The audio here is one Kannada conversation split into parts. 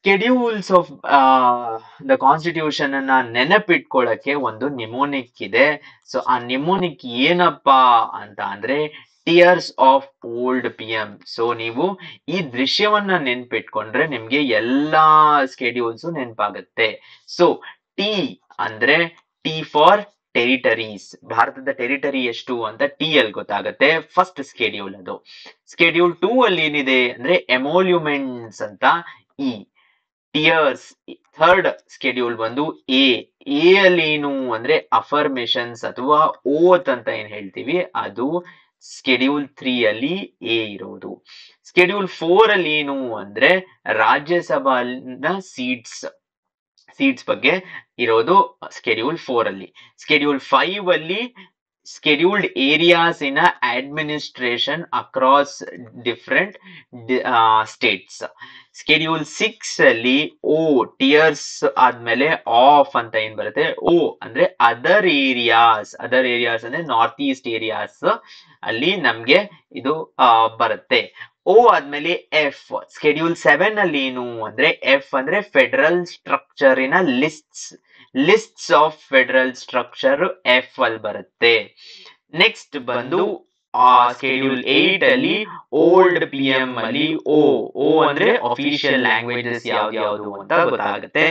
ಸ್ಕೆಡ್ಯೂಲ್ಸ್ ಆಫ್ ದ ಕಾನ್ಸ್ಟಿಟ್ಯೂಷನ್ ಅನ್ನ ನೆನಪಿಟ್ಕೊಳ್ಳಕ್ಕೆ ಒಂದು ನಿಮೋನಿಕ್ ಇದೆ. ಸೊ ಆ ನಿಮೋನಿಕ್ ಏನಪ್ಪಾ ಅಂತ ಅಂದ್ರೆ tears of old P M. So ನೀವು ಈ ದೃಶ್ಯವನ್ನ ನೆನ್ಪಿಟ್ಕೊಂಡ್ರೆ ನಿಮ್ಗೆ ಎಲ್ಲಾ ಸ್ಕೆಡ್ಯೂಲ್ಸ್ ನೆನಪಾಗುತ್ತೆ. ಸೊ ಟಿ ಅಂದ್ರೆ ಟಿ ಫಾರ್ ಟೆರಿಟರೀಸ್. ಭಾರತದ ಟೆರಿಟರಿ ಎಷ್ಟು ಅಂತ ಟಿ ಅಲ್ಲಿ ಗೊತ್ತಾಗುತ್ತೆ. ಫಸ್ಟ್ ಸ್ಕೆಡ್ಯೂಲ್ ಅದು. ಸ್ಕೆಡ್ಯೂಲ್ 2 ಅಲ್ಲಿ ಏನಿದೆ ಅಂದ್ರೆ ಎಮೋಲ್ಯುಮೆಂಟ್ಸ್ ಅಂತ ಇ. ಟಿಯರ್ಸ್ ಥರ್ಡ್ ಸ್ಕೆಡ್ಯೂಲ್ ಬಂದು ಎ. ಎ ಅಲ್ಲಿ ಏನು ಅಂದ್ರೆ ಅಫರ್ಮೇಶನ್ಸ್ ಅಥವಾ ಓತ್ ಅಂತ ಏನ್ ಹೇಳ್ತೀವಿ ಅದು ಸ್ಕೆಡ್ಯೂಲ್ 3 ಅಲ್ಲಿ ಎ ಇರೋದು. ಸ್ಕೆಡ್ಯೂಲ್ 4 ಅಲ್ಲಿ ಏನು ಅಂದ್ರೆ ರಾಜ್ಯಸಭಾ ಸೀಟ್ಸ್ ಬಗ್ಗೆ ಇರೋದು ಸ್ಕೆಡ್ಯೂಲ್ 4 ಅಲ್ಲಿ. ಸ್ಕೆಡ್ಯೂಲ್ 5 ಅಲ್ಲಿ scheduled areas in a administration across different states. Schedule 6 ಅಲ್ಲಿ ಓ ಟಿಯರ್ಸ್ ಆದ್ಮೇಲೆ ಆಫ್ ಅಂತ ಏನ್ ಬರುತ್ತೆ ಓ ಅಂದ್ರೆ ಅದರ್ ಏರಿಯಾಸ್ ಅಂದ್ರೆ ನಾರ್ತ್ ಈಸ್ಟ್ ಏರಿಯಾಸ್ ಅಲ್ಲಿ ನಮ್ಗೆ ಇದು ಬರುತ್ತೆ. ಓ ಆದ್ಮೇಲೆ ಎಫ್. ಸ್ಕೆಡ್ಯೂಲ್ 7 ಅಲ್ಲಿ ಏನು ಅಂದ್ರೆ ಎಫ್ ಅಂದ್ರೆ ಫೆಡರಲ್ ಸ್ಟ್ರಕ್ಚರಿನ lists of federal structure F ಅಲ್ಲಿ ಬರುತ್ತೆ. ನೆಕ್ಸ್ಟ್ ಬಂದು ಸ್ಕೆಡ್ಯೂಲ್ 8 ಅಲ್ಲಿ ಓಲ್ಡ್ ಪಿ ಎಂ ಅಲ್ಲಿ ಓ ಅಂದ್ರೆ ಅಫಿಷಿಯಲ್ ಲ್ಯಾಂಗ್ವೇಜಸ್ ಯಾವ್ದು ಅಂತ ಗೊತ್ತಾಗುತ್ತೆ.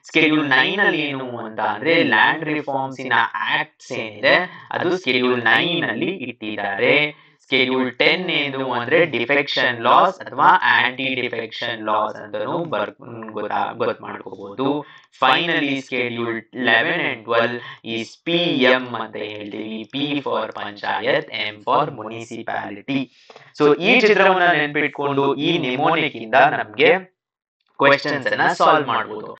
ಸ್ಕೆಡ್ಯೂಲ್ 9 ಅಲ್ಲಿ ಏನು ಅಂತ ಅಂದ್ರೆ ಲ್ಯಾಂಡ್ ರಿಫಾರ್ಮ್ಸ್ ಇನ್ ಆಕ್ಟ್ಸ್ ಏನಿದೆ ಅದು ಸ್ಕೆಡ್ಯೂಲ್ 9 ಅಲ್ಲಿ ಇಟ್ಟಿದ್ದಾರೆ. ಸ್ಕೆಡ್ಯೂಲ್ 10 ಏನು ಅಂದ್ರೆ ಡಿಫೆಕ್ಷನ್ ಲಾಸ್ ಅಥವಾ ಆಂಟಿ ಡಿಫೆಕ್ಷನ್ ಲಾಸ್ ಅಂತಾನು ಗೊತ್ತು ಮಾಡ್ಕೋಬಹುದು. Finally schedule 11 and 12 is PM ಅಂತ ಹೇಳ್ತೀವಿ. P for panchayat, M for municipality. So ಈ ಚಿತ್ರವನ್ನ ನೆನ್ಪಿಟ್ಕೊಂಡು ಈ ನಿಮೋನಿಕ್ ಇಂದ ನಮ್ಗೆ ಕ್ವೆಶ್ಚನ್ಸ್ ಅನ್ನ ಸಾಲ್ವ್ ಮಾಡಬಹುದು.